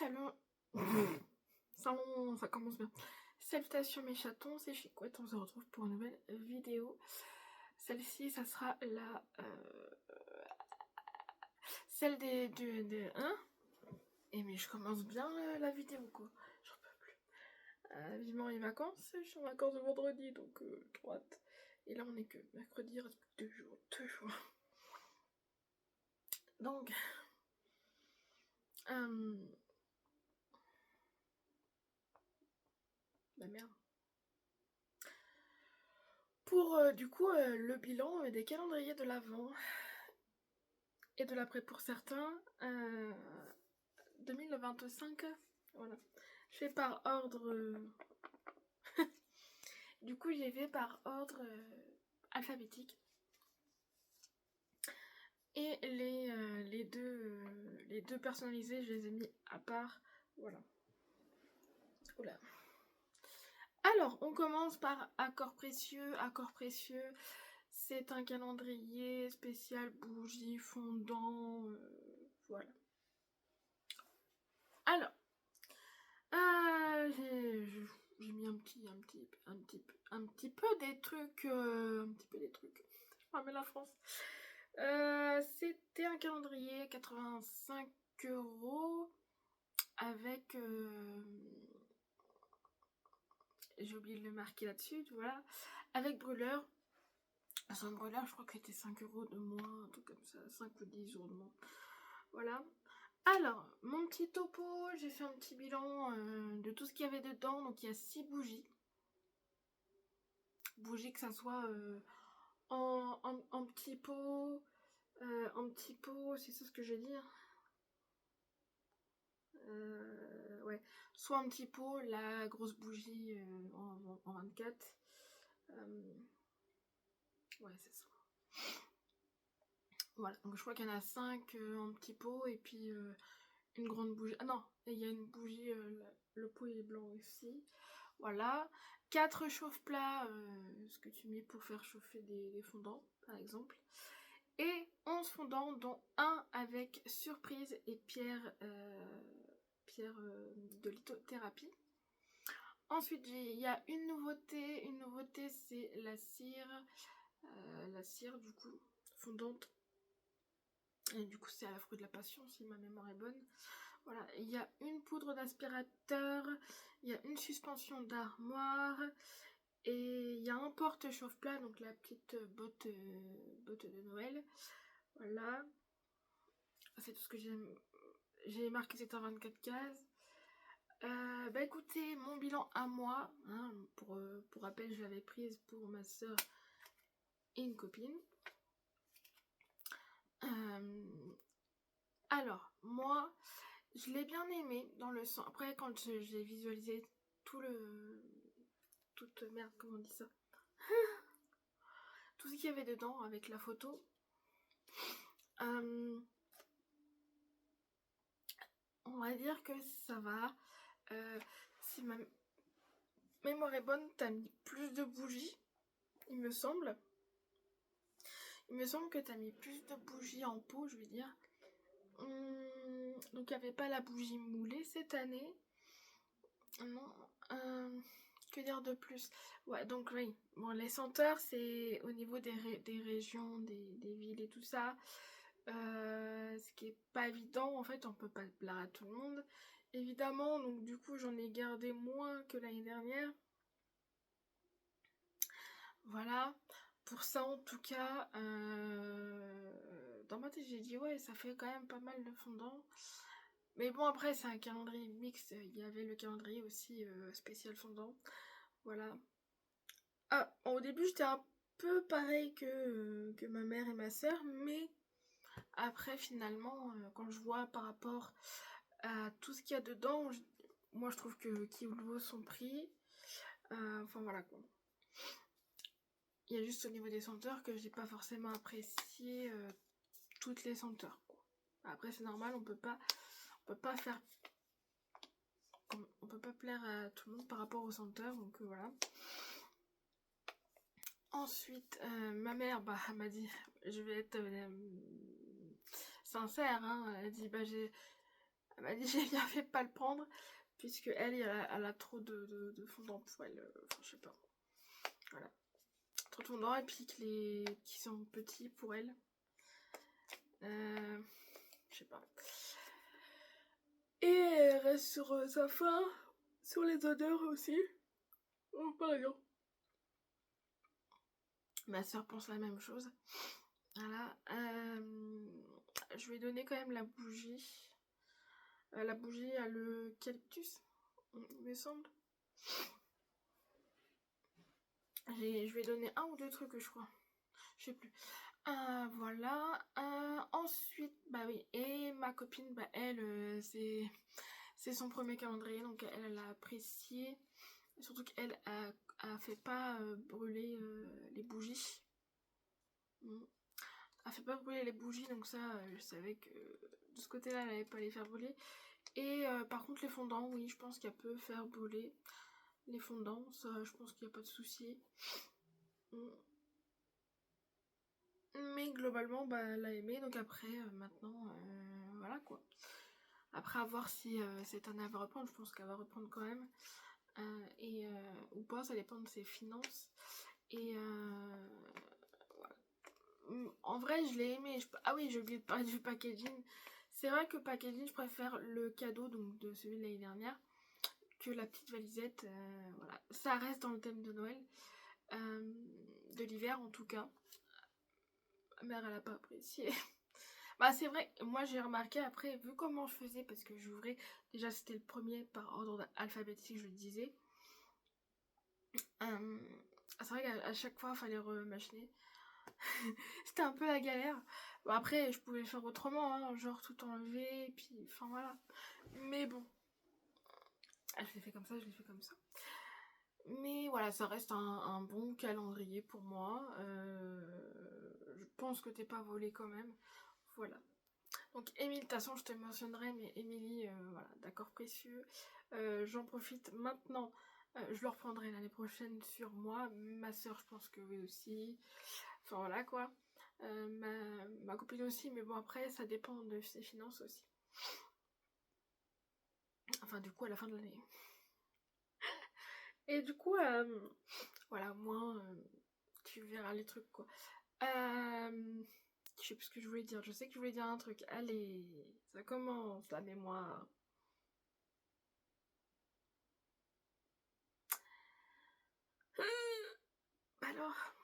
Salut. Ça commence bien. Salutations mes chatons, c'est Chicouette, on se retrouve pour une nouvelle vidéo. Celle-ci, ça sera celle des hein. Et mais je commence bien la vidéo quoi. J'en peux plus. Vivement les vacances, je suis en vacances de vendredi, donc trop hâte. Et là on est que mercredi, il reste plus que 2 jours. Donc la merde. Pour du coup le bilan des calendriers de l'Avent et de l'après pour certains, 2025, voilà. Je fais par ordre. Du coup, j'ai fait par ordre alphabétique. Et les deux personnalisés, je les ai mis à part. Voilà. Oula. Alors, on commence par Accord Précieux. Accord Précieux, c'est un calendrier spécial bougie fondant. Voilà. Alors, j'ai mis un petit peu des trucs. Un petit peu des trucs. Je ramène la France. C'était un calendrier 85 € avec. J'ai oublié de le marquer là-dessus, voilà. Avec brûleur. Sans brûleur, je crois que c'était 5 € de moins, un truc comme ça, 5 ou 10 € de moins. Voilà. Alors, mon petit topo, j'ai fait un petit bilan de tout ce qu'il y avait dedans. Donc, il y a 6 bougies. Bougies que ça soit en petit pot. En petit pot, c'est ça ce que je veux dire. Ouais. Soit un petit pot, la grosse bougie en 24. Ouais, c'est ça. Voilà, donc je crois qu'il y en a 5 en petit pot et puis une grande bougie. Ah non, et il y a une bougie, le pot est blanc aussi. Voilà. 4 chauffe-plats, ce que tu mets pour faire chauffer des fondants, par exemple. Et 11 fondants, dont un avec surprise et pierre de lithothérapie. Ensuite, il y a une nouveauté. Une nouveauté, c'est la cire. La cire, du coup, fondante. Et du coup, c'est à la fruit de la passion, si ma mémoire est bonne. Voilà, il y a une poudre d'aspirateur, il y a une suspension d'armoire, et il y a un porte-chauffe-plat, donc la petite botte de Noël. Voilà. C'est tout ce que j'ai marqué, c'est en 24 cases. Bah écoutez, mon bilan à moi, hein, pour rappel, je l'avais prise pour ma soeur et une copine. Alors, moi, je l'ai bien aimé dans le sens. Après, quand j'ai visualisé toute merde, comment on dit ça tout ce qu'il y avait dedans avec la photo. On va dire que ça va. Si ma mémoire est bonne, t'as mis plus de bougies, il me semble. Il me semble que t'as mis plus de bougies en pot, je veux dire. Donc il n'y avait pas la bougie moulée cette année. Non. Que dire de plus? Ouais, donc oui. Bon, les senteurs, c'est au niveau des régions, des villes et tout ça. Ce qui est pas évident, en fait, on peut pas le plaire à tout le monde. Évidemment, donc du coup, j'en ai gardé moins que l'année dernière. Voilà. Pour ça, en tout cas, dans ma tête, j'ai dit, ouais, ça fait quand même pas mal de fondant. Mais bon, après, c'est un calendrier mixte. Il y avait le calendrier aussi spécial fondant. Voilà. Ah, au début, j'étais un peu pareil que ma mère et ma soeur, mais après, finalement, quand je vois par rapport à tout ce qu'il y a dedans, moi, je trouve qu'il vaut son prix. Enfin, voilà, quoi. Il y a juste au niveau des senteurs que j'ai pas forcément apprécié toutes les senteurs, quoi. Après, c'est normal, on peut pas faire... On peut pas plaire à tout le monde par rapport aux senteurs, donc voilà. Ensuite, ma mère m'a dit, je vais être sincère, hein, elle a dit Elle m'a dit j'ai bien fait de pas le prendre, puisque elle a trop de fondant pour elle. Enfin, je sais pas. Voilà. Trop de fondant, et puis que les qui sont petits pour elle. Je sais pas. Et elle reste sur sa faim, sur les odeurs aussi. Oh, pardon. Ma soeur pense la même chose. Voilà. Je vais donner quand même la bougie. La bougie à l'eucalyptus, il me semble. Je vais donner un ou deux trucs, je crois. Je sais plus. Voilà. Ensuite, bah oui. Et ma copine, bah elle, c'est son premier calendrier, donc elle a apprécié. Surtout qu'elle a fait pas brûler les bougies. Elle fait pas brûler les bougies, donc ça, je savais que de ce côté-là, elle n'allait pas les faire brûler. Et par contre, les fondants, oui, je pense qu'elle peut faire brûler les fondants. Ça, je pense qu'il n'y a pas de souci. Mais globalement, bah, elle a aimé. Donc après, maintenant, voilà quoi. Après, à voir si cette année elle va reprendre. Je pense qu'elle va reprendre quand même. Ou pas, ça dépend de ses finances. Et voilà. En vrai, je l'ai aimé. Ah oui, j'ai oublié de parler du packaging. C'est vrai que packaging, je préfère le cadeau donc de celui de l'année dernière que la petite valisette. Voilà. Ça reste dans le thème de Noël. De l'hiver en tout cas. Ma mère, elle a pas apprécié. Bah c'est vrai, moi j'ai remarqué après, vu comment je faisais, parce que j'ouvrais, déjà c'était le premier par ordre alphabétique, je le disais. C'est vrai qu'à chaque fois, il fallait remachiner. C'était un peu la galère. Bon, après, je pouvais faire autrement, hein, genre tout enlever, et puis, enfin voilà. Mais bon, je l'ai fait comme ça, je l'ai fait comme ça. Mais voilà, ça reste un bon calendrier pour moi. Je pense que t'es pas volé quand même. Voilà. Donc Émilie, de toute façon je te mentionnerai, mais Émilie, voilà, d'accord précieux. J'en profite maintenant, je le reprendrai l'année prochaine sur moi. Ma soeur, je pense que oui aussi. Enfin voilà quoi. Ma copine aussi, mais bon après ça dépend de ses finances aussi. Enfin du coup à la fin de l'année. Et du coup, voilà, moi, tu verras les trucs quoi. Je sais plus ce que je voulais dire. Je sais que je voulais dire un truc. Allez, ça commence la mémoire. Alors,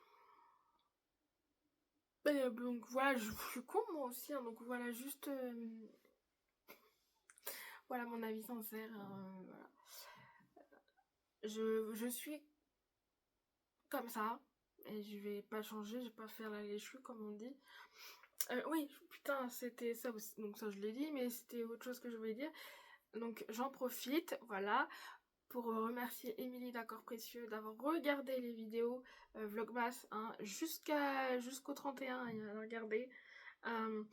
donc voilà, je suis con moi aussi, hein, donc voilà, juste voilà mon avis sincère. Voilà. Je suis comme ça, et je vais pas changer, je vais pas faire la léchue comme on dit. Oui, putain, c'était ça aussi, donc ça je l'ai dit, mais c'était autre chose que je voulais dire. Donc j'en profite, voilà, pour remercier Émilie d'Accord Précieux d'avoir regardé les vidéos Vlogmas hein, jusqu'au 31 et à regarder. Il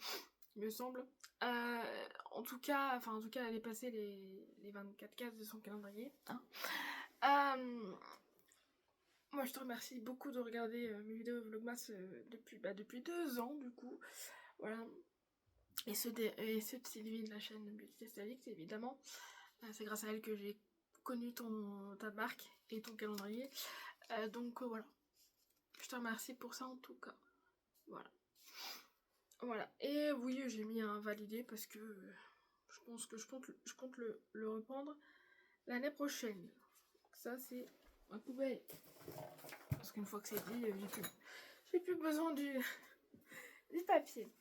me semble. En tout cas, elle est passée les 24 cases de son calendrier. Hein. Moi, je te remercie beaucoup de regarder mes vidéos Vlogmas depuis 2 ans, du coup. Voilà. Et ceux de Sylvie de la chaîne Beauty Test Alix, évidemment. C'est grâce à elle que j'ai connu ta marque et ton calendrier. Donc, voilà. Je te remercie pour ça, en tout cas. Voilà. Voilà. Et oui, j'ai mis un validé parce que je pense que je compte le reprendre l'année prochaine. Ça, c'est ma poubelle. Parce qu'une fois que c'est dit, j'ai plus besoin du papier.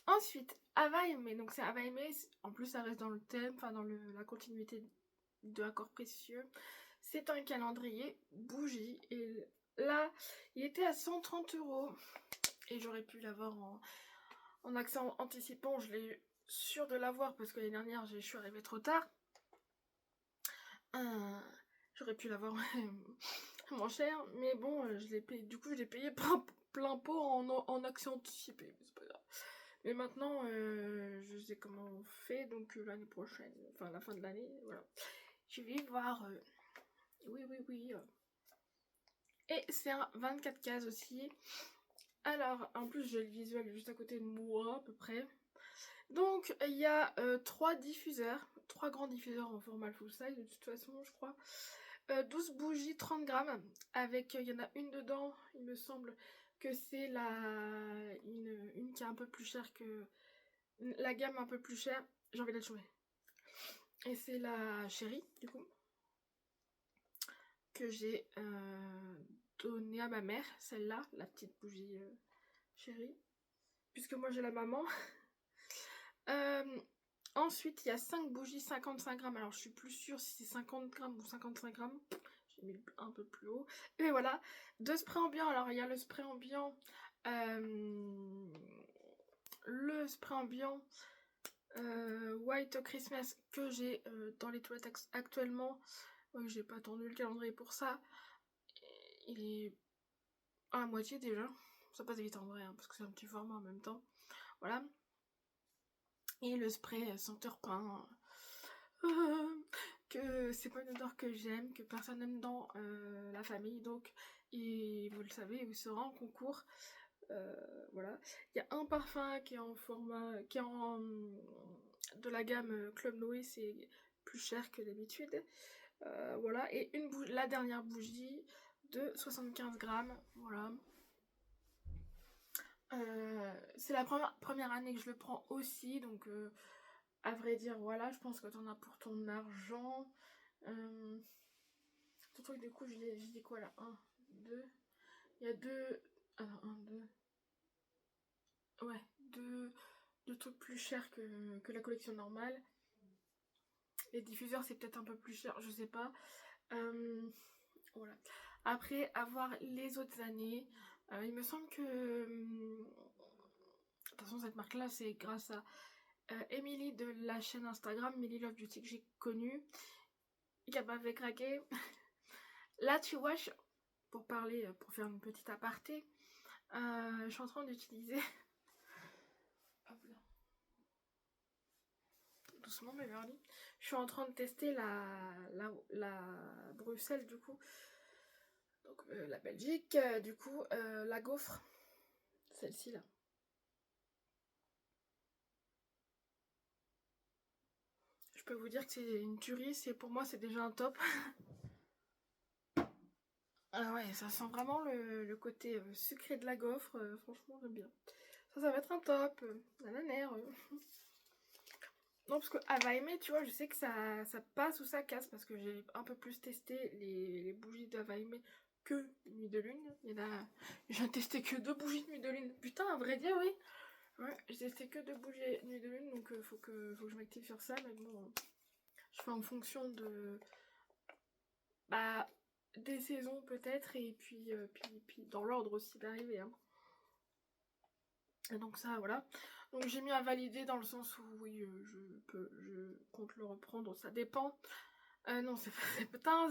Ensuite, Ava Aimé. Donc, c'est Ava Aimé. En plus, ça reste dans le thème, enfin, dans la continuité de Accord Précieux. C'est un calendrier bougie. Et là, il était à 130 €. Et j'aurais pu l'avoir en accès anticipant. Je l'ai sûre de l'avoir parce que l'année dernière, je suis arrivée trop tard. J'aurais pu l'avoir moins cher, mais bon, je l'ai payé. Du coup, je l'ai payé plein pot en accès anticipé. Mais c'est pas grave. Mais maintenant, je sais comment on fait, donc l'année prochaine, enfin la fin de l'année, voilà. Je vais voir. Oui. Et c'est un 24 cases aussi. Alors, en plus, j'ai le visuel juste à côté de moi, à peu près. Donc il y a 3 diffuseurs, 3 grands diffuseurs en format full size de toute façon je crois. 12 bougies 30 grammes avec, il y en a une dedans, il me semble que c'est une qui est un peu plus chère que la gamme un peu plus chère, j'ai envie d'être chouée. Et c'est la chérie du coup que j'ai donnée à ma mère, celle-là, la petite bougie chérie, puisque moi j'ai la maman. Ensuite il y a 5 bougies 55 grammes, alors je suis plus sûre si c'est 50 grammes ou 55 grammes, j'ai mis un peu plus haut. Et voilà, 2 sprays ambiants, alors il y a le spray ambiant White Christmas que j'ai dans les toilettes actuellement. J'ai pas attendu le calendrier pour ça. Il est à la moitié déjà. Ça passe vite en vrai, hein, parce que c'est un petit format en même temps. Voilà. Et le spray senteur pain. Que c'est pas une odeur que j'aime, que personne n'aime dans la famille. Donc, et vous le savez, il sera en concours. Voilà. Il y a un parfum qui est en format, qui est en de la gamme Club Noé, c'est plus cher que d'habitude. Voilà. Et la dernière bougie de 75 grammes. Voilà. C'est la première année que je le prends aussi, donc à vrai dire, voilà, je pense que t'en as pour ton argent. Ton truc, du coup, j'ai dit quoi là? 1, 2. Il y a 2. Alors, 1, 2. Ouais, deux trucs plus chers que la collection normale. Les diffuseurs, c'est peut-être un peu plus cher, je sais pas. Voilà. Après, avoir les autres années, il me semble que. De toute façon, cette marque-là, c'est grâce à Emily de la chaîne Instagram Millie Love Beauty que j'ai connue. Qui m'avait craqué. Là, tu vois, pour parler, pour faire une petite aparté, je suis en train d'utiliser. Hop là. Doucement, mais Verly. Je suis en train de tester la Bruxelles, du coup. Donc, la Belgique, du coup, la gaufre. Celle-ci, là. Je peux vous dire que c'est une tuerie. Pour moi, c'est déjà un top. Ah ouais, ça sent vraiment le côté sucré de la gaufre. Franchement, j'aime bien. Ça va être un top. Nananère. Non, parce que Avaime, tu vois, je sais que ça passe ou ça casse parce que j'ai un peu plus testé les bougies d'Avaime que Nuit de Lune. J'ai testé que 2 bougies de Nuit de Lune. Putain, à vrai dire, oui. Ouais, j'ai testé que 2 bougies Nuit de Lune, donc faut que je m'active sur ça. Mais bon, je fais en fonction de. Bah, des saisons peut-être, et puis dans l'ordre aussi d'arrivée. Hein. Et donc ça, voilà. Donc j'ai mis à valider dans le sens où oui, je compte le reprendre, ça dépend. Non, c'est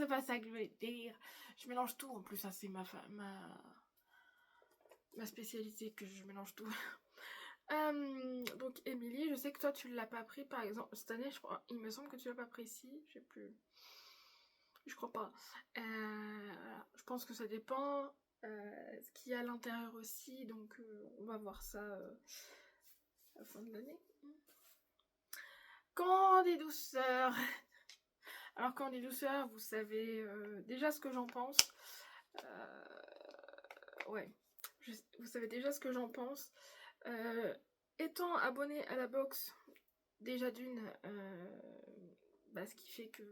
pas ça que je voulais dire. Je mélange tout en plus, ça c'est ma spécialité, que je mélange tout. Donc Émilie, je sais que toi tu l'as pas pris par exemple cette année, je crois. Il me semble que tu l'as pas pris ici, je sais plus. Je crois pas. Voilà. Je pense que ça dépend. Ce qu'il y a à l'intérieur aussi, donc on va voir ça à la fin de l'année. Quand des douceurs. Alors quand des douceurs, vous savez déjà ce que j'en pense. Ouais, vous savez déjà ce que j'en pense. Étant abonné à la box, déjà d'une, ce qui fait que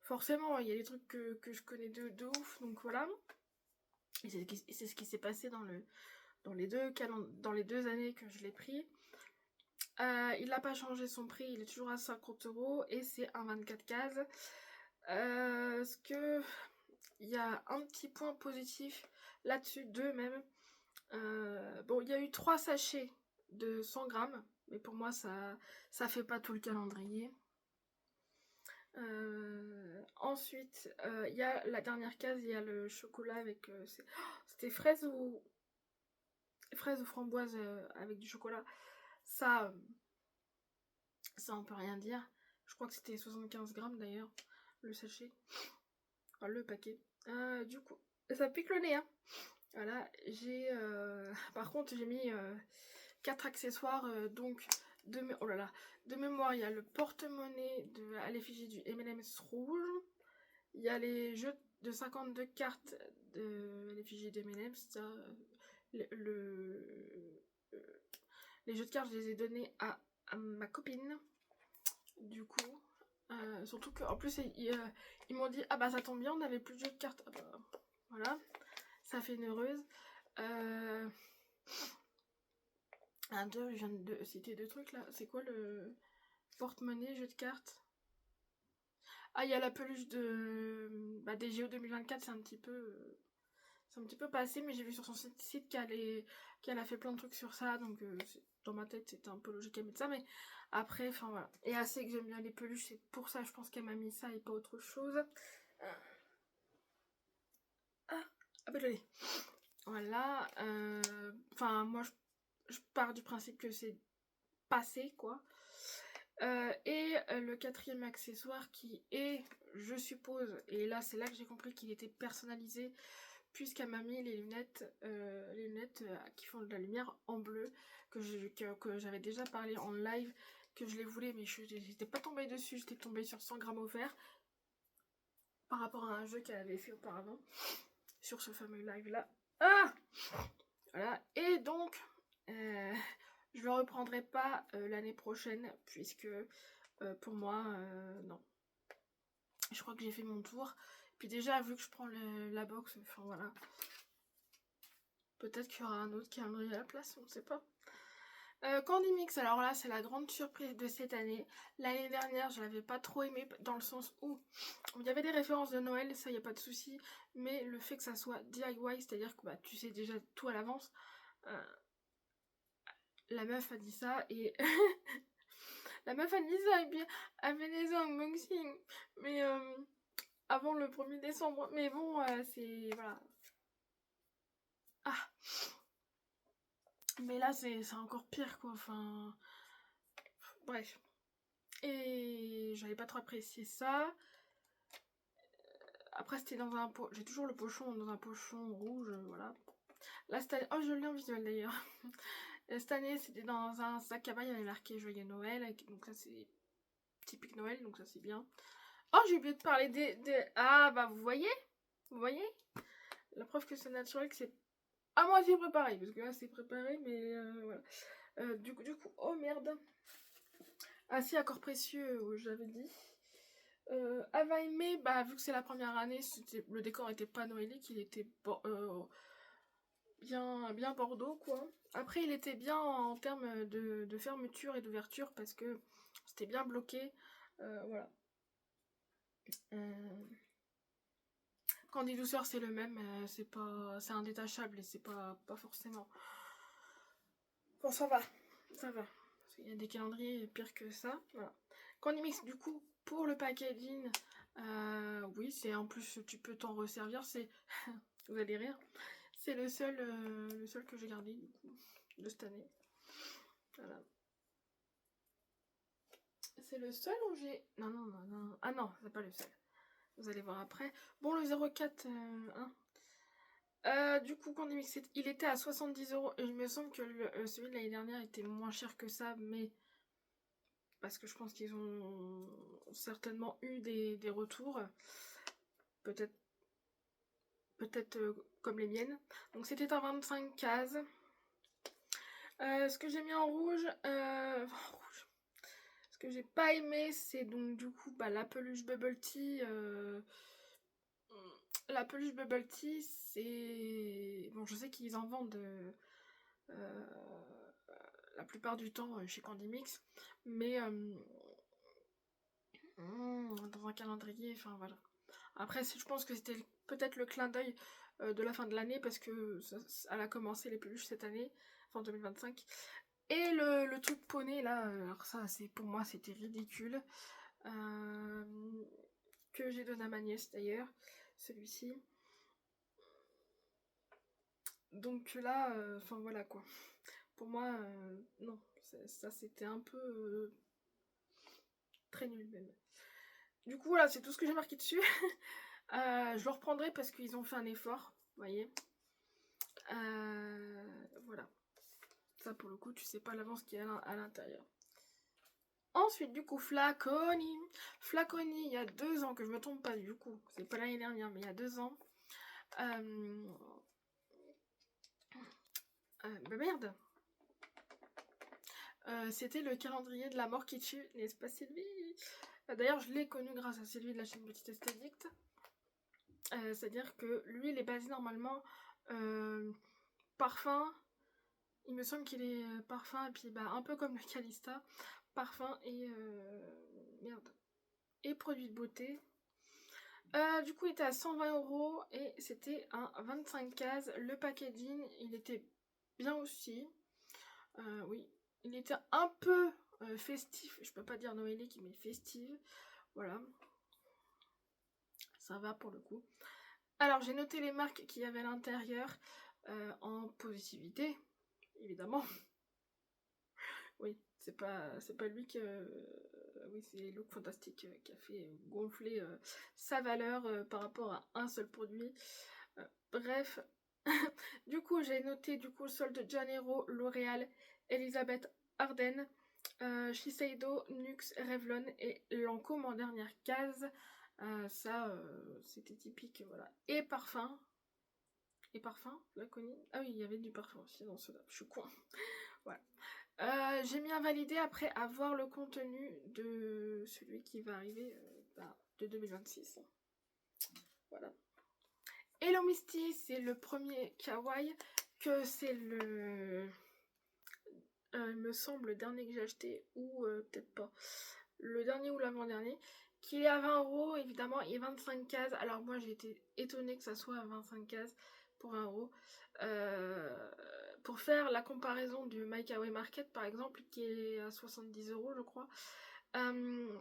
forcément il y a des trucs que je connais de ouf, donc voilà. Et c'est ce qui s'est passé dans les deux années que je l'ai pris. Il n'a pas changé son prix, il est toujours à 50 € et c'est un 24 cases. Il y a un petit point positif là-dessus, 2 même. Bon, il y a eu 3 sachets de 100 grammes, mais pour moi ça fait pas tout le calendrier. Ensuite, il y a la dernière case, il y a le chocolat avec. C'était fraise ou framboise avec du chocolat. Ça on peut rien dire. Je crois que c'était 75 grammes d'ailleurs, le sachet. Enfin, le paquet. Du coup, ça pique le nez, hein. Voilà, par contre, j'ai mis 4 accessoires, donc oh là là, de mémoire, il y a le porte-monnaie à l'effigie du M&M's rouge. Il y a les jeux de 52 cartes à l'effigie du M&M's. Les jeux de cartes, je les ai donnés à ma copine. Du coup, surtout qu'en plus, ils m'ont dit, ah bah ça tombe bien, on n'avait plus de jeux de cartes. Ah bah, voilà, ça fait une heureuse. Je viens de citer 2 trucs là. C'est quoi le porte-monnaie, jeu de cartes? Ah, il y a la peluche des JO 2024, c'est un petit peu passé, mais j'ai vu sur son site qu'elle a fait plein de trucs sur ça, donc dans ma tête c'était un peu logique qu'elle mette ça, mais après, enfin voilà. Et elle sait que j'aime bien les peluches, c'est pour ça je pense qu'elle m'a mis ça et pas autre chose. Ah bah joli. Voilà. Enfin, moi je pars du principe que c'est passé, quoi. Et le 4e accessoire qui est, je suppose, et là c'est là que j'ai compris qu'il était personnalisé, puisqu'elle m'a mis les lunettes qui font de la lumière en bleu, que j'avais déjà parlé en live, que je les voulais, mais j'étais pas tombée dessus, j'étais tombée sur 100 grammes offerts, par rapport à un jeu qu'elle avait fait auparavant, sur ce fameux live là. Ah voilà, et donc, je le reprendrai pas l'année prochaine, puisque pour moi, non. Je crois que j'ai fait mon tour. Puis déjà, vu que je prends la box, enfin voilà. Peut-être qu'il y aura un autre calendrier à la place, on ne sait pas. Candy Mix, alors là, c'est la grande surprise de cette année. L'année dernière, je l'avais pas trop aimé, dans le sens où il y avait des références de Noël, ça, il n'y a pas de souci. Mais le fait que ça soit DIY, c'est-à-dire que bah, tu sais déjà tout à l'avance. La meuf a dit ça et... La meuf a dit ça et puis elle fait des unboxings. Mais avant le 1er décembre. Mais bon, c'est... Voilà. Ah. Mais là, c'est encore pire, quoi. Enfin... Bref. Et j'avais pas trop apprécié ça. Après, c'était dans un pot... J'ai toujours le pochon dans un pochon rouge, voilà. Là, cette année... Oh, je l'ai en visuel, d'ailleurs. Cette année, c'était dans un sac à main, il y avait marqué Joyeux Noël. Donc ça, c'est typique Noël, donc ça, c'est bien. Oh, j'ai oublié de parler des... Ah, bah, vous voyez? Vous voyez? La preuve que c'est naturel, que c'est à moitié préparé. Parce que là, c'est préparé, mais voilà. Du coup, oh merde. Ah si, accord précieux, j'avais dit. Ava aimé, bah, vu que c'est la première année, le décor était pas noélique, il était bien Bordeaux, quoi. Après, il était bien en termes de fermeture et d'ouverture, parce que c'était bien bloqué. Voilà. Candy Douceur, c'est le même, c'est indétachable et c'est pas forcément... Bon, ça va. Il y a des calendriers pires que ça. Voilà. Candy Mix, du coup, pour le packaging, oui, c'est en plus, tu peux t'en resservir. C'est, vous allez rire, c'est le seul que j'ai gardé, du coup, de cette année. Voilà. C'est le seul où j'ai... Non. Ah non, c'est pas le seul. Vous allez voir après. Bon, le 04, du coup, Candy Mix, il était à 70 € et il me semble que celui de l'année dernière était moins cher que ça, mais parce que je pense qu'ils ont certainement eu des retours, peut-être comme les miennes. Donc c'était un 25 cases. Ce que j'ai mis en rouge, ce que j'ai pas aimé, c'est donc du coup la peluche Bubble Tea. La peluche Bubble Tea, c'est... Bon, je sais qu'ils en vendent la plupart du temps chez Candy Mix, mais dans un calendrier, enfin voilà. Après, je pense que c'était peut-être le clin d'œil de la fin de l'année, parce que elle a commencé les peluches cette année, enfin 2025. Et le truc poney là, alors ça, pour moi c'était ridicule. Que j'ai donné à ma nièce d'ailleurs, celui-ci. Donc là, enfin voilà quoi. Pour moi, non, ça c'était un peu très nul même. Du coup voilà, c'est tout ce que j'ai marqué dessus. Je le reprendrai parce qu'ils ont fait un effort, vous voyez. Voilà. Ça pour le coup, tu sais pas à l'avance ce qu'il y a à l'intérieur. Ensuite, du coup, Flaconi. Flaconi, il y a 2 ans, que je me trompe pas, du coup. C'est pas l'année dernière, mais il y a 2 ans. Bah merde. C'était le calendrier de la mort qui tue, n'est-ce pas Sylvie? D'ailleurs, je l'ai connu grâce à Sylvie de la chaîne Petite Esthétique. C'est-à-dire que lui, il est basé normalement parfum. Il me semble qu'il est parfum, et puis bah, un peu comme le Calista. Parfum et... merde. Et produits de beauté. Du coup, il était à 120 € et c'était un 25 cases. Le packaging, il était bien aussi. Oui, il était un peu festif. Je peux pas dire noélique, mais festive. Voilà. Ça va pour le coup. Alors, j'ai noté les marques qu'il y avait à l'intérieur en positivité, évidemment. Oui, c'est pas lui que... oui, c'est Look Fantastic qui a fait gonfler sa valeur par rapport à un seul produit. Bref, du coup, j'ai noté du coup Sol de Janeiro, L'Oréal, Elisabeth Arden, Shiseido, Nuxe, Revlon et Lancôme en dernière case. Ça, c'était typique, voilà. Et parfum. Et parfum, Flaconi. Ah oui, il y avait du parfum aussi dans cela. Je suis con. Voilà. J'ai mis à valider après avoir le contenu de celui qui va arriver de 2026. Voilà. Hello Misty, c'est le premier kawaii, que c'est le... il me semble le dernier que j'ai acheté, ou peut-être pas. Le dernier ou l'avant-dernier. Qui est à 20 € évidemment, et 25 cases. Alors moi j'ai été étonnée que ça soit à 25 cases pour 20 €. Pour faire la comparaison du My Kawaii Market par exemple, qui est à 70 € je crois, il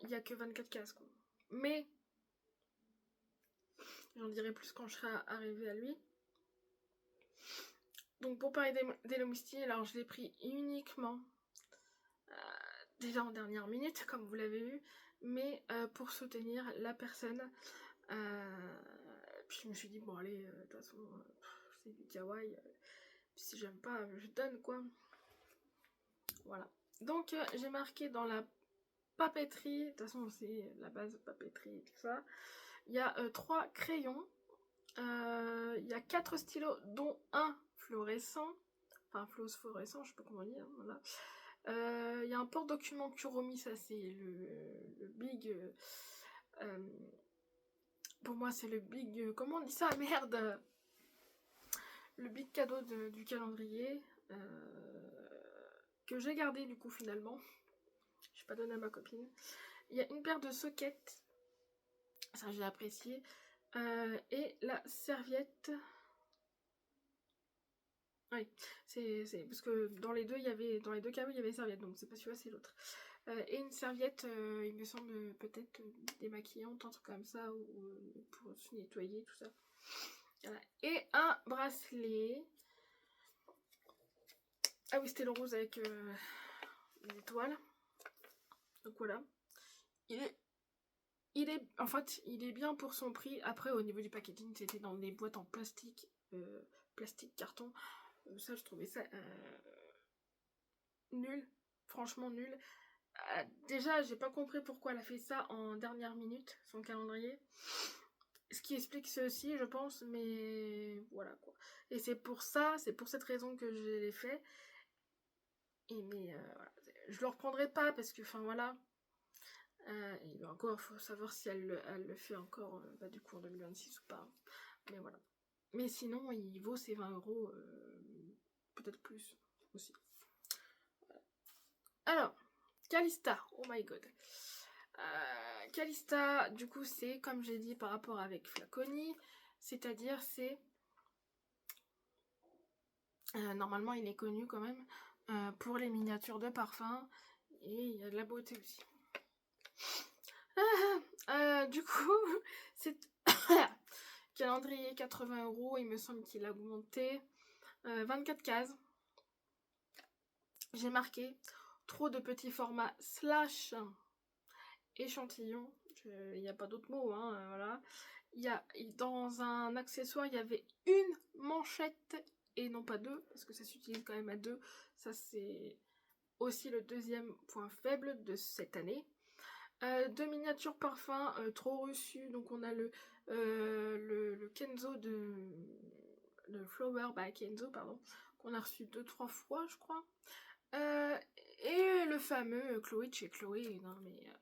n'y a que 24 cases quoi. Mais j'en dirai plus quand je serai arrivée à lui. Donc pour parler d'Hello Misty, alors je l'ai pris uniquement déjà en dernière minute comme vous l'avez vu, mais pour soutenir la personne. Puis je me suis dit bon allez, de toute façon c'est du kawaii, si j'aime pas je donne quoi. Voilà. Donc j'ai marqué dans la papeterie, de toute façon c'est la base papeterie et tout ça. Il y a 3 crayons, il y a 4 stylos dont un fluorescent, enfin phosphorescent, je sais pas comment dire, voilà. Il y a un porte-document Kuromi, ça c'est le big... pour moi c'est le big... comment on dit ça? Merde! Le big cadeau du calendrier, que j'ai gardé du coup finalement. Je n'ai pas donné à ma copine. Il y a une paire de sockets, ça j'ai apprécié. Et la serviette... Oui, c'est parce que dans les deux cadeaux il y avait serviette, donc c'est pas celui-là, c'est l'autre. Et une serviette, il me semble peut-être démaquillante, un truc comme ça, ou pour se nettoyer, tout ça. Voilà. Et un bracelet. Ah oui, c'était le rose avec une étoile. Donc voilà. En fait, il est bien pour son prix. Après, au niveau du packaging, c'était dans des boîtes en plastique, carton. Ça, je trouvais ça nul. Franchement nul. Déjà, j'ai pas compris pourquoi elle a fait ça en dernière minute, son calendrier. Ce qui explique ceci, je pense, mais voilà quoi. Et c'est pour cette raison que je l'ai fait. Et mais voilà. Je le reprendrai pas parce que, enfin voilà. Et encore, faut savoir si elle le fait encore du coup en 2026 ou pas. Mais voilà. Mais sinon, il vaut ses 20 €, peut-être plus aussi. Voilà. Alors, Calista, oh my god. Calista, du coup, c'est comme j'ai dit par rapport avec Flaconi, c'est-à-dire c'est... normalement, il est connu quand même pour les miniatures de parfum et il y a de la beauté aussi. Du coup, c'est calendrier 80 €, il me semble qu'il a augmenté. 24 cases. J'ai marqué trop de petits formats slash échantillon. Il n'y a pas d'autre mot, hein, voilà. Dans un accessoire, il y avait une manchette et non pas deux, parce que ça s'utilise quand même à deux. Ça, c'est aussi le deuxième point faible de cette année. De miniatures parfums trop reçus, donc on a le Kenzo le Flower by Kenzo, pardon, qu'on a reçu 2-3 fois, je crois. Et le fameux Chloé de chez Chloé, non mais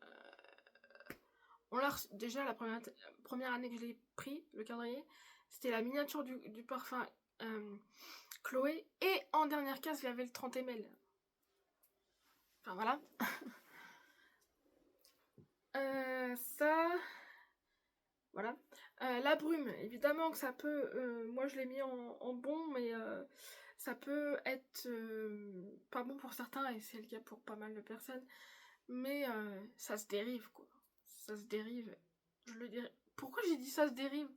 on l'a reçu, déjà la première année que je l'ai pris, le calendrier, c'était la miniature du parfum Chloé, et en dernière case, il y avait le 30 ml. Enfin voilà. Ça, voilà. La brume, évidemment que ça peut, moi je l'ai mis en bon, mais ça peut être pas bon pour certains, et c'est le cas pour pas mal de personnes, mais ça se dérive, quoi. Ça se dérive. Je le dirais. Pourquoi j'ai dit ça se dérive?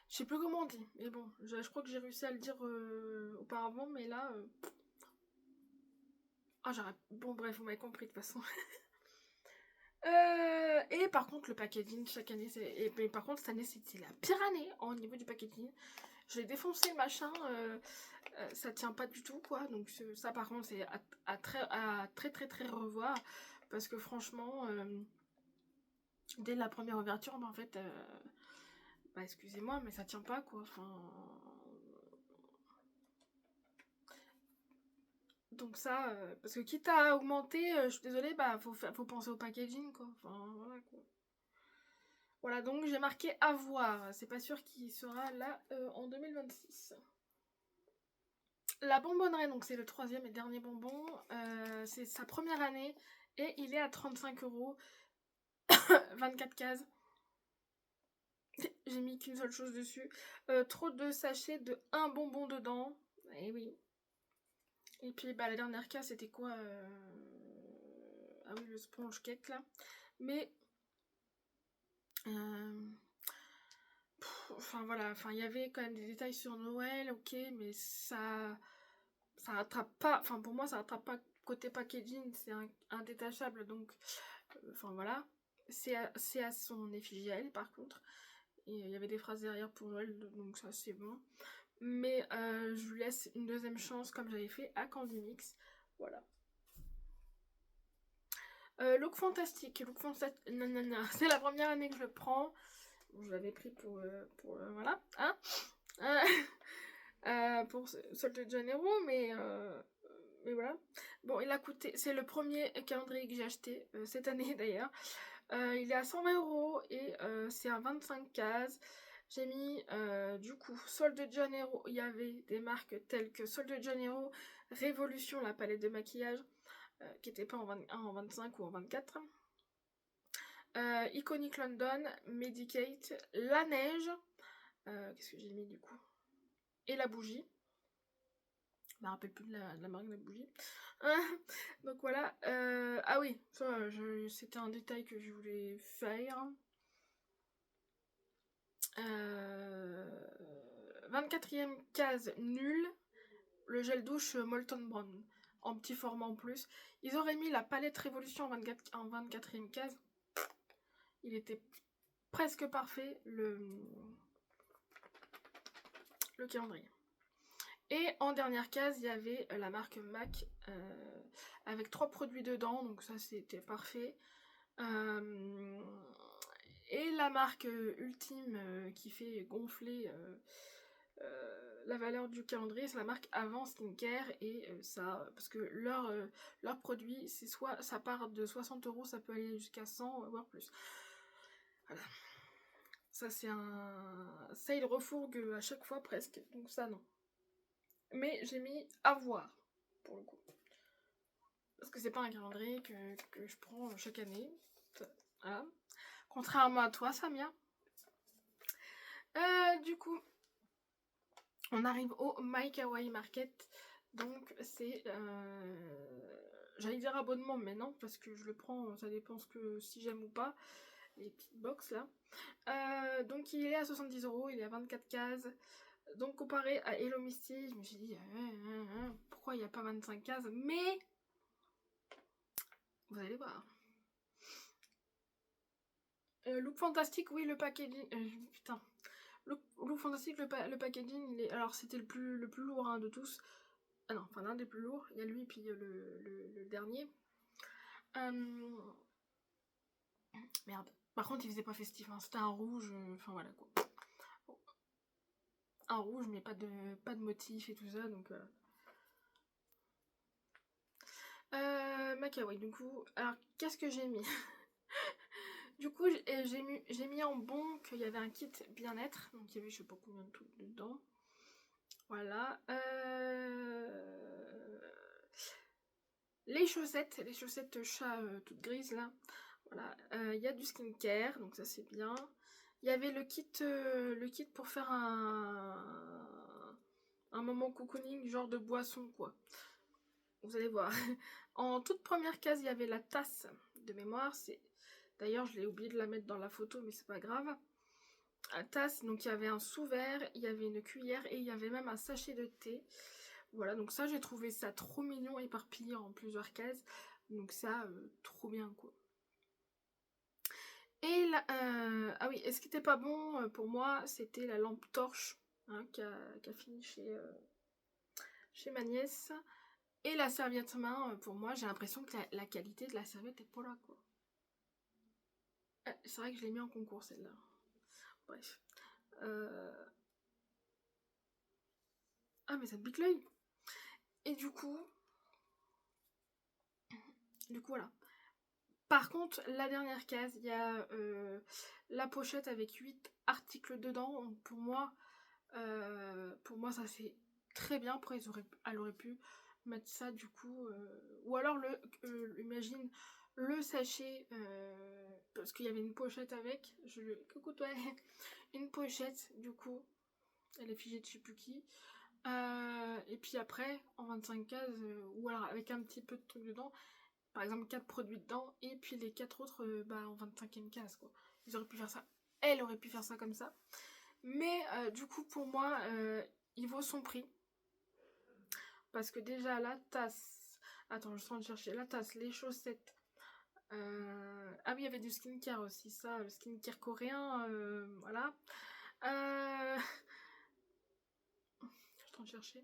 Je sais plus comment on dit, mais bon, je crois que j'ai réussi à le dire auparavant, mais là... Ah, j'arrête. Bon, bref, vous m'avez compris de toute façon. Et par contre, le packaging, chaque année, mais par contre, cette année, c'était la pire année au niveau du packaging. Je l'ai défoncé, le machin, ça tient pas du tout, quoi. Donc ça, par contre, c'est à très revoir. Parce que franchement, dès la première ouverture, bah, en fait... bah, excusez-moi, mais ça tient pas, quoi. Enfin... Donc ça, parce que quitte à augmenter, je suis désolée, bah faut penser au packaging, quoi. Enfin, voilà, quoi. Voilà, donc j'ai marqué à voir. C'est pas sûr qu'il sera là en 2026. La bonbonnerie, donc c'est le troisième et dernier bonbon. C'est sa première année et il est à 35 €. 24 cases. J'ai mis qu'une seule chose dessus. Trop de sachets de un bonbon dedans. Et oui. Et puis bah la dernière case c'était quoi Ah oui, le sponge cake là. Mais enfin voilà, enfin il y avait quand même des détails sur Noël, ok, mais ça rattrape pas, enfin pour moi ça rattrape pas côté packaging, c'est indétachable, donc enfin voilà, c'est à son effigie à elle par contre, et il y avait des phrases derrière pour Noël, donc ça c'est bon, mais je lui laisse une deuxième chance comme j'avais fait à Candy Mix, voilà. Look fantastique, c'est la première année que je le prends. Bon, je l'avais pris pour voilà, hein, pour Sol de Janeiro, mais voilà. Bon, il a coûté, c'est le premier calendrier que j'ai acheté cette année d'ailleurs. Il est à 120 € et c'est à 25 cases. J'ai mis du coup Sol de Janeiro. Il y avait des marques telles que Sol de Janeiro, Révolution, la palette de maquillage, qui n'était pas en 25 ou en 24. Iconic London, Medicate, La Neige, qu'est-ce que j'ai mis du coup? Et la bougie. Je me rappelle plus de la marque de la bougie. Donc voilà. Ah oui, ça, c'était un détail que je voulais faire. 24e case nulle. Le gel douche Molton Brown. En petit format en plus. Ils auraient mis la palette Révolution en 24e case. Il était presque parfait le calendrier. Et en dernière case, il y avait la marque MAC avec 3 produits dedans, donc ça c'était parfait. Et la marque ultime qui fait gonfler la valeur du calendrier, c'est la marque Avant Skincare, et ça, parce que leur produit, c'est soit ça part de 60 €, ça peut aller jusqu'à 100, voire plus. Voilà. Ça c'est ça il refourgue à chaque fois presque, donc ça non. Mais j'ai mis à voir, pour le coup. Parce que c'est pas un calendrier que je prends chaque année. Voilà. Contrairement à toi, Samia. Du coup, on arrive au My Kawaii Market. Donc c'est... j'allais dire abonnement, mais non, parce que je le prends, ça dépend si j'aime ou pas. Les petites box là. Donc il est à 70 €, il est à 24 cases. Donc comparé à Hello Misty, je me suis dit pourquoi il n'y a pas 25 cases, mais vous allez voir. Look fantastique, oui, le packaging. Putain. Look fantastique, le packaging, alors c'était le plus lourd de tous. Ah non, enfin l'un des plus lourds. Il y a lui, puis le dernier. Merde. Par contre, il faisait pas festif, hein. C'était un rouge, enfin voilà quoi. Un rouge, mais pas de motif et tout ça, donc... Makawai, du coup... Alors, qu'est-ce que j'ai mis? Du coup, j'ai mis en bon qu'il y avait un kit bien-être. Donc, il y avait je sais pas combien de trucs dedans. Voilà. Les chaussettes chat toutes grises là. Voilà. Il y a du skincare, donc ça c'est bien. Il y avait le kit pour faire un moment cocooning, genre de boisson quoi. Vous allez voir. En toute première case, il y avait la tasse de mémoire. D'ailleurs, je l'ai oublié de la mettre dans la photo, mais c'est pas grave. La tasse, donc il y avait un sous-verre, il y avait une cuillère et il y avait même un sachet de thé. Voilà, donc ça, j'ai trouvé ça trop mignon, éparpillé en plusieurs cases. Donc ça, trop bien, quoi. Et là, ah oui, et ce qui était pas bon pour moi, c'était la lampe torche hein, qui a fini chez ma nièce. Et la serviette main, pour moi, j'ai l'impression que la qualité de la serviette est pas là, quoi. C'est vrai que je l'ai mis en concours, celle-là. Bref. Ah, mais ça te pique l'œil. Et du coup, voilà. Par contre, la dernière case, il y a la pochette avec 8 articles dedans. Donc pour moi, ça c'est très bien. Après, elle aurait pu mettre ça du coup. Ou alors, imagine le sachet, parce qu'il y avait une pochette avec. Coucou toi. Une pochette, du coup. Elle est figée de je sais plus qui. Et puis après, en 25 cases, ou alors avec un petit peu de trucs dedans. Par exemple 4 produits dedans et puis les 4 autres en 25e case quoi. Ils auraient pu faire ça. Elle aurait pu faire ça comme ça. Mais du coup pour moi il vaut son prix. Parce que déjà la tasse. Attends, je suis en train de chercher la tasse, les chaussettes. Ah oui, il y avait du skincare aussi, ça, le skincare coréen, voilà. Je suis en train de chercher.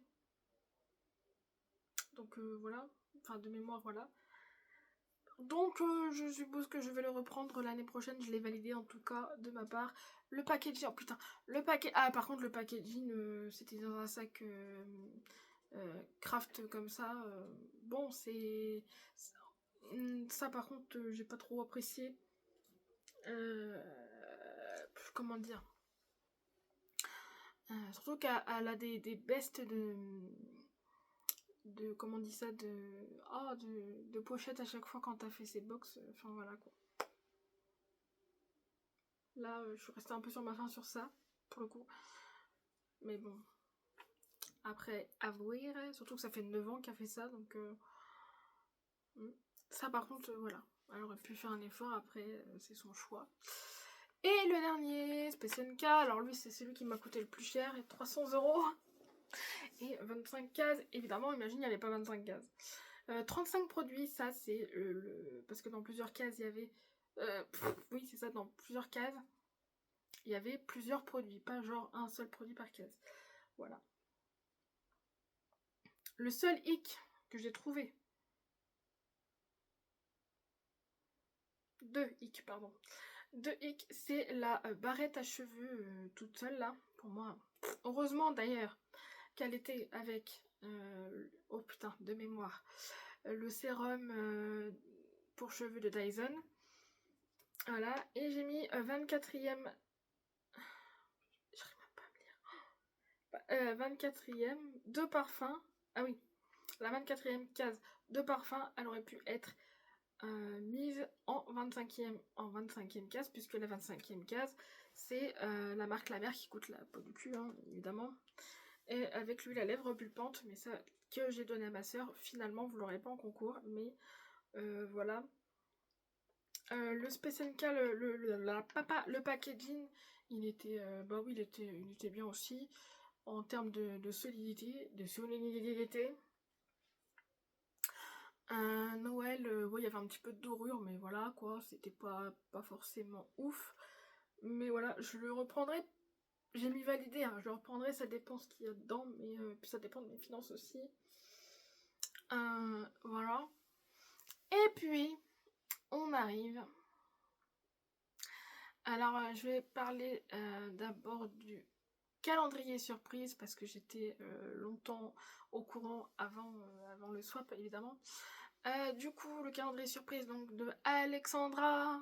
Donc voilà, enfin de mémoire, voilà. Donc je suppose que je vais le reprendre l'année prochaine, je l'ai validé en tout cas de ma part. Le packaging, oh putain, ah par contre le packaging c'était dans un sac craft comme ça. Bon ça par contre j'ai pas trop apprécié. Comment dire, surtout qu'elle a des bestes de comment on dit ça, de pochettes à chaque fois quand t'as fait ses box, enfin voilà quoi. Là, je suis restée un peu sur ma faim sur ça, pour le coup. Mais bon, après, avouer, surtout que ça fait 9 ans qu'elle fait ça, donc... ça, par contre, voilà. Elle aurait pu faire un effort, après, c'est son choix. Et le dernier, Special K, alors lui, c'est celui qui m'a coûté le plus cher, 300 €. Et 25 cases, évidemment, imagine, il n'y avait pas 25 cases. 35 produits, ça, c'est parce que dans plusieurs cases, il y avait... oui, c'est ça, dans plusieurs cases, il y avait plusieurs produits, pas genre un seul produit par case. Voilà. Le seul hic que j'ai trouvé, deux hic, c'est la barrette à cheveux toute seule là, pour moi. Heureusement d'ailleurs qu'elle était avec, oh putain, de mémoire, le sérum pour cheveux de Dyson. Voilà, et j'ai mis 24e, j'arrive même pas à me lire, 24e, deux parfums, ah oui, la 24e case de parfum, elle aurait pu être mise en 25e case, puisque la 25e case, c'est la marque La Mer qui coûte la peau du cul, hein, évidemment. Et avec l'huile à lèvres pulpante, mais ça que j'ai donné à ma soeur, finalement vous l'aurez pas en concours, mais voilà. Le Special K, le packaging, il était, bah oui, il était bien aussi, en termes de solidité, Noël, il y avait un petit peu de dorure, mais voilà quoi, c'était pas forcément ouf. Mais voilà, je le reprendrai. J'ai mis validé, hein, je le reprendrai, ça dépend ce qu'il y a dedans, mais puis ça dépend de mes finances aussi. Voilà. Et puis, on arrive. Alors, je vais parler d'abord du calendrier surprise parce que j'étais longtemps au courant avant le swap, évidemment. Du coup, le calendrier surprise donc de Alexandra.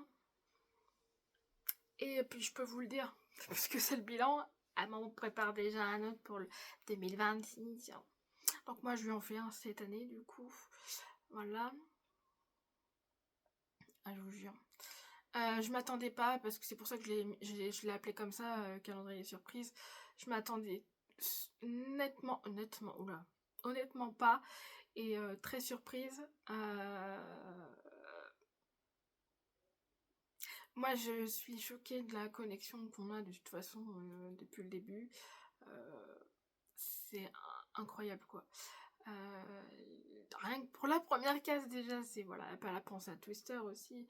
Et puis, je peux vous le dire, parce que c'est le bilan. Elle m'en prépare déjà un autre pour le 2026. Donc, moi, je lui en fais un cette année, du coup. Voilà. Ah, je vous jure. Je m'attendais pas, parce que c'est pour ça que je l'ai appelé comme ça, calendrier surprise. Je m'attendais honnêtement pas. Et très surprise. Moi, je suis choquée de la connexion qu'on a de toute façon depuis le début. C'est incroyable, quoi. Rien que pour la première case, déjà, c'est voilà, elle a pensé à Twister aussi.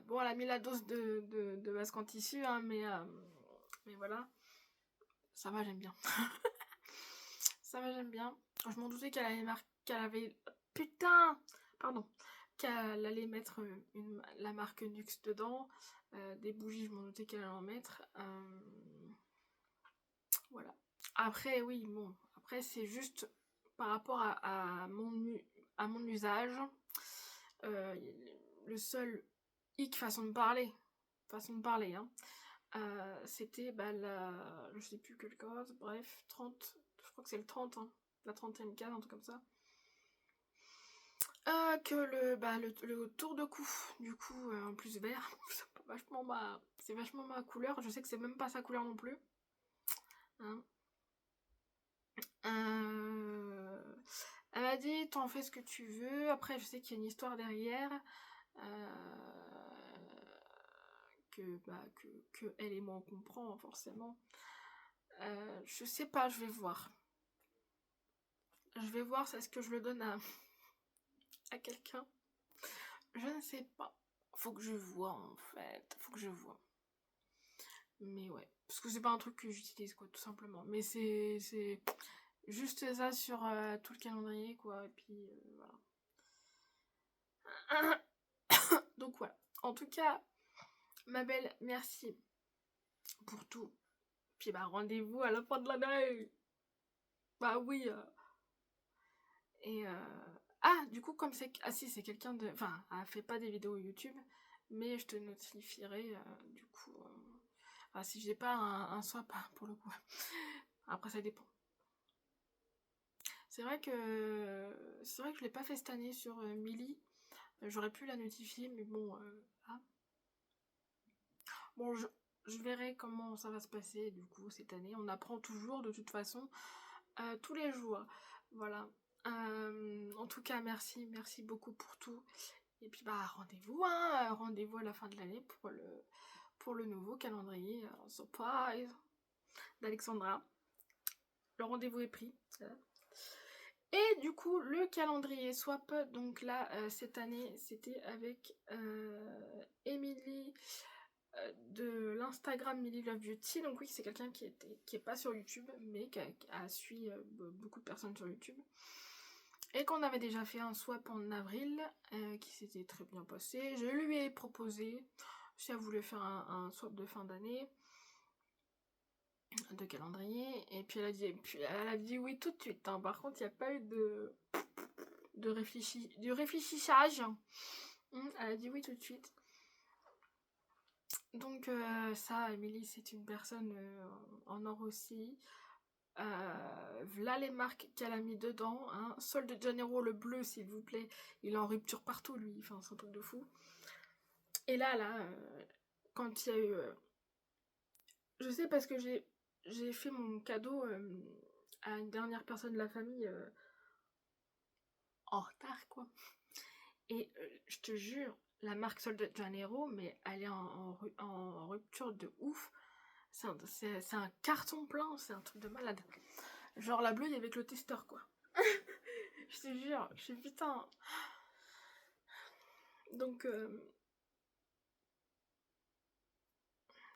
Bon, elle a mis la dose de masque en tissu, hein, mais voilà. Ça va, j'aime bien. Ça va, j'aime bien. Je m'en doutais qu'elle avait. Putain! Pardon. Qu'elle allait mettre la marque Nux dedans. Des bougies, je m'en doutais qu'elle allait en mettre. Voilà. Après, oui, bon. Après, c'est juste par rapport à mon usage. Le seul hic façon de parler. Hein. C'était je sais plus quelle case, bref, 30, je crois que c'est le 30, hein, la 30e case, un truc comme ça. Que le tour de cou, du coup, en plus vert, c'est vachement ma couleur. Je sais que c'est même pas sa couleur non plus. Hein. Elle m'a dit, t'en fais ce que tu veux. Après, je sais qu'il y a une histoire derrière. Que elle et moi on comprend forcément. Je sais pas, je vais voir. Je vais voir, est-ce que je le donne à quelqu'un? Je ne sais pas. Faut que je vois en fait. Faut que je vois. Mais ouais. Parce que c'est pas un truc que j'utilise quoi, tout simplement. Mais c'est juste ça sur tout le calendrier quoi. Et puis voilà. Donc voilà. En tout cas, ma belle, merci pour tout. Puis bah rendez-vous à la fin de l'année. Bah oui. Et ah, du coup, comme c'est. Ah si, c'est quelqu'un de. Enfin, elle fait pas des vidéos YouTube, mais je te notifierai du coup. Ah, si j'ai pas un swap pour le coup. Après, ça dépend. C'est vrai que. C'est vrai que je l'ai pas fait cette année sur Millie. J'aurais pu la notifier, mais bon. Ah. Bon, je verrai comment ça va se passer du coup cette année. On apprend toujours de toute façon. Tous les jours. Voilà. En tout cas, merci beaucoup pour tout. Et puis bah rendez-vous, hein, rendez-vous à la fin de l'année pour le nouveau calendrier surprise d'Alexandra. Le rendez-vous est pris. Et du coup, le calendrier swap, donc là, cette année, c'était avec Emily de l'Instagram Millie Love Beauty. Donc oui, c'est quelqu'un qui est pas sur YouTube, mais qui a suivi beaucoup de personnes sur YouTube. Et qu'on avait déjà fait un swap en avril, qui s'était très bien passé. Je lui ai proposé si elle voulait faire un swap de fin d'année, de calendrier, et puis elle a dit oui tout de suite. Hein. Par contre, il n'y a pas eu de réfléchissage. Elle a dit oui tout de suite. Donc ça, Emily, c'est une personne en or aussi. Voilà les marques qu'elle a mis dedans. Hein. Sol de Janeiro, le bleu, s'il vous plaît. Il est en rupture partout, lui. Enfin, c'est un truc de fou. Et là, quand il y a eu... je sais parce que j'ai fait mon cadeau à une dernière personne de la famille en retard, quoi. Et je te jure, la marque Sol de Janeiro, mais elle est en rupture de ouf. C'est un carton plein, c'est un truc de malade. Genre la bleue, il y avait que le testeur, quoi. Je te jure, je suis putain. Donc,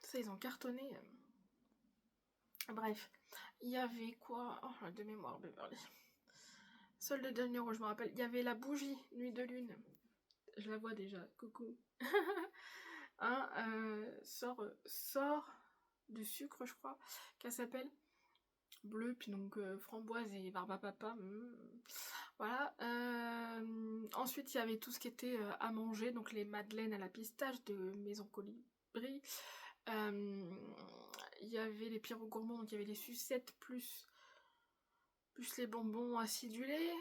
ça, ils ont cartonné. Bref, il y avait quoi? Oh, de mémoire, Beverly. Solde de Niro, je me rappelle. Il y avait la bougie, nuit de lune. Je la vois déjà, coucou. Hein, sort du sucre, je crois, qu'elle s'appelle. Bleu, puis donc framboise et barbe à papa. Voilà. Ensuite, il y avait tout ce qui était à manger, donc les madeleines à la pistache de Maison Colibri. Il y avait les Pierrots gourmands, donc il y avait les sucettes plus les bonbons acidulés.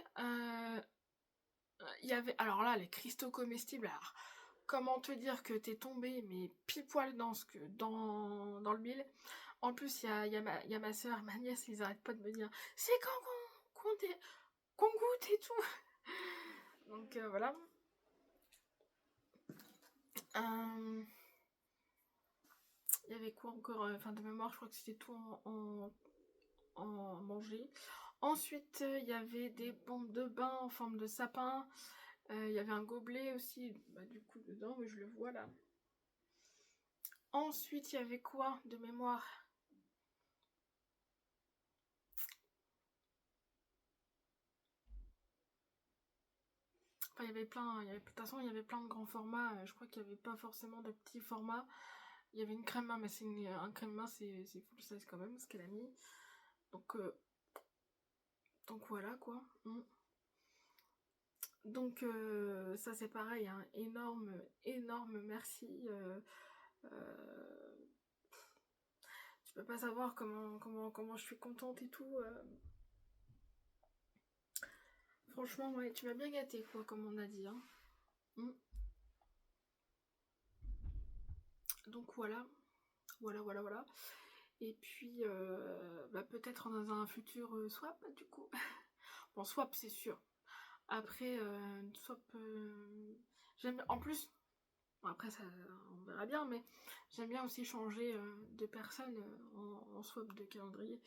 Il y avait, alors là, les cristaux comestibles. Alors, comment te dire que t'es tombé, mais pile poil dans le mille. En plus, il y a ma soeur, ma nièce, ils arrêtent pas de me dire c'est quand qu'on goûte et tout. Donc voilà. Il y avait quoi encore, enfin de mémoire, je crois que c'était tout en manger. Ensuite, il y avait des bombes de bain en forme de sapin. Il y avait un gobelet aussi, bah, du coup dedans, mais je le vois là. Ensuite, il y avait quoi de mémoire? Enfin, il y avait plein, de toute façon, il y avait plein de grands formats. Je crois qu'il n'y avait pas forcément de petits formats. Il y avait une crème main, mais un crème main, c'est full size quand même, ce qu'elle a mis. Donc voilà quoi. Donc ça c'est pareil, hein. Énorme merci. Tu peux pas savoir comment je suis contente et tout. Franchement, ouais, tu m'as bien gâté quoi, comme on a dit. Hein. Donc voilà. Et puis bah, peut-être dans un futur swap du coup. Bon, swap c'est sûr. Après, swap, j'aime. En plus, bon, après ça, on verra bien, mais j'aime bien aussi changer de personne en swap de calendrier.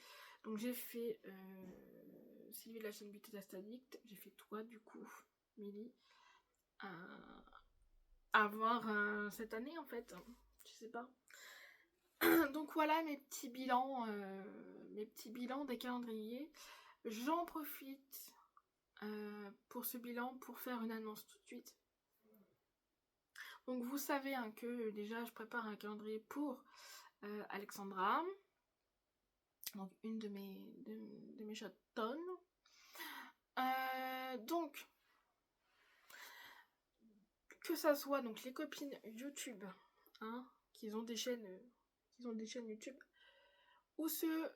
Donc j'ai fait Sylvie de la chaîne Beauté Addict, j'ai fait toi du coup, Milly, à voir cette année en fait, je sais pas. Donc voilà mes petits bilans des calendriers. J'en profite pour ce bilan pour faire une annonce tout de suite. Donc vous savez hein, que déjà je prépare un calendrier pour Alexandra, donc une de mes chatonnes. Donc que ça soit donc les copines YouTube, hein, qui ont des chaînes YouTube, ou ceux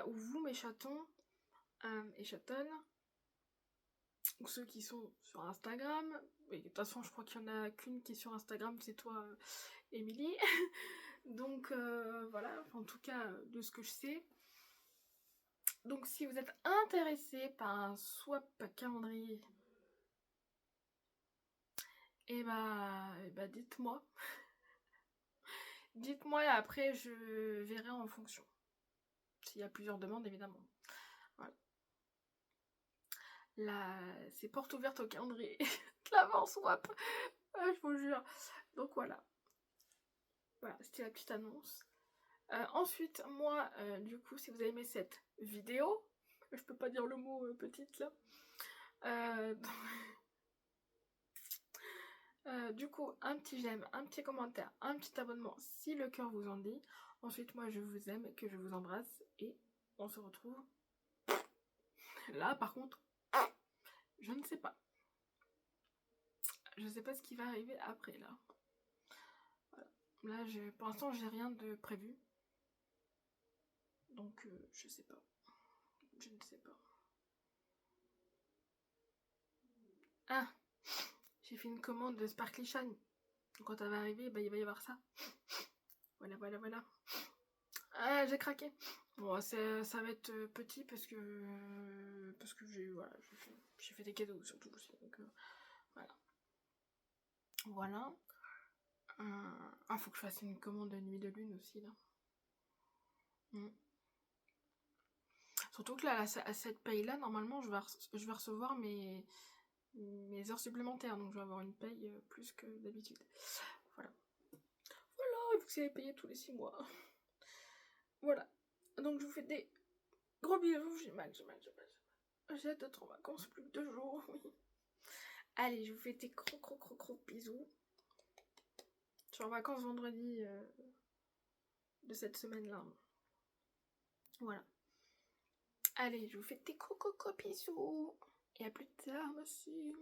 ou vous mes chatons et chatonnes, ou ceux qui sont sur Instagram. Et de toute façon je crois qu'il y en a qu'une qui est sur Instagram, c'est toi Émilie. Donc voilà, en tout cas de ce que je sais. Donc si vous êtes intéressé par un swap calendrier, et bah dites-moi. Dites-moi et après je verrai en fonction. S'il y a plusieurs demandes évidemment. Voilà. Là, c'est porte ouverte au calendrier. Clairement swap. Je vous jure. Donc voilà. Voilà, c'était la petite annonce. Ensuite, moi, du coup, si vous avez aimé cette vidéo, je peux pas dire le mot petite là. Du coup, un petit j'aime, un petit commentaire, un petit abonnement si le cœur vous en dit. Ensuite, moi, je vous aime, que je vous embrasse et on se retrouve. Là, par contre, je ne sais pas. Je sais pas ce qui va arriver après là. Voilà. Là, pour l'instant, j'ai rien de prévu. Donc, je sais pas. Je ne sais pas. Ah, j'ai fait une commande de Sparkly Shine. Quand elle va arriver, bah, il va y avoir ça. Voilà. Ah, j'ai craqué. Bon, ça va être petit parce que j'ai fait des cadeaux surtout aussi. Donc, voilà. Faut que je fasse une commande de nuit de lune aussi là. Surtout que là, à cette paye là, normalement, je vais recevoir mes heures supplémentaires, donc je vais avoir une paye plus que d'habitude. Voilà, il faut que c'est payé tous les 6 mois. Voilà, donc je vous fais des gros bisous, j'ai mal. J'ai hâte d'être en vacances, plus que 2 jours, oui. Allez, je vous fais des gros bisous. Je suis en vacances vendredi de cette semaine-là. Voilà. Allez, je vous fais des gros bisous. Et à plus tard, merci.